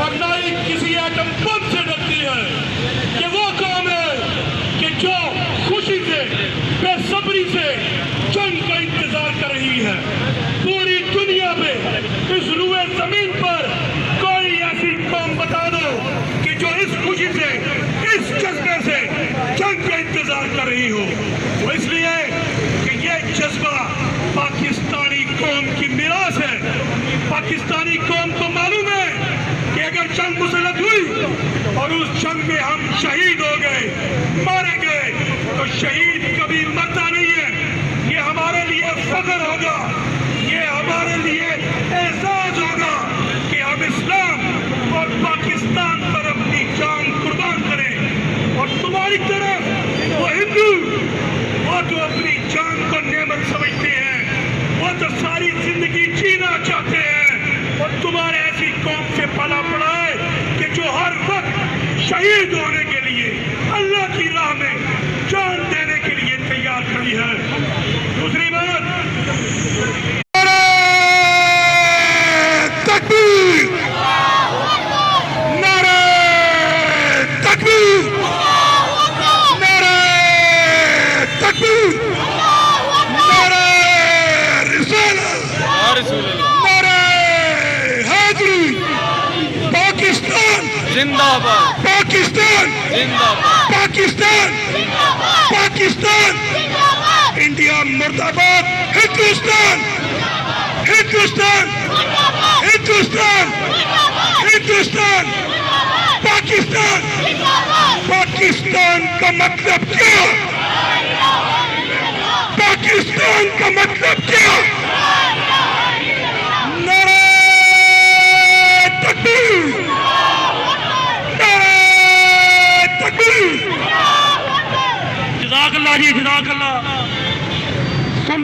اور نہ ہی کسی ایٹم بم سے ڈرتی ہے۔ کہ وہ قوم ہے کہ جو خوشی سے، بے صبری سے جنگ کا انتظار کر رہی ہے۔ پوری دنیا پہ، اس روئے زمین پر کوئی ایسی قوم بتا دو کہ جو اس خوشی سے، اس جذبے سے جنگ کا انتظار کر رہی ہو۔ وہ اس لیے کہ یہ جذبہ پاکستانی قوم کی میراث ہے۔ پاکستانی قوم کو معلوم ہے کہ اگر جنگ مسلط ہوئی اور اس جنگ میں ہم شہید ہو گئے، مارے گئے، تو شہید کبھی مرتا نہیں ہے۔ یہ ہمارے لیے فخر ہوگا، یہ ہمارے لیے اعزاز ہوگا کہ ہم اسلام اور پاکستان پر اپنی جان قربان کریں۔ اور تمہاری طرف وہ ہندو، وہ تو اپنی جان کو نعمت سمجھتے ہیں، وہ تو ساری زندگی جینا چاہتے ہیں، اور تمہارے ایسی قوم سے پلا پڑا ہے کہ جو ہر وقت شہید ہونے کے لیے، اللہ کی راہ میں جان دینے کے لیے تیار کھڑی ہے۔ دوسری بات، تکبیر، نعرہ تکبیر، نعرہ تکبیر، نعرہ رسالت، نعرہ حیدری۔ پاکستان زندہ باد، پاکستان زندہ باد، پاکستان پاکستان، انڈیا مرد آباد، ہندوستان ہندوستان ہندوستان ہندوستان، پاکستان۔ پاکستان کا مطلب کیا؟ پاکستان کا مطلب کیا؟ نعرہ تکبیر، نعرہ تکبیر۔ جزاک اللہ جی، جزاک اللہ۔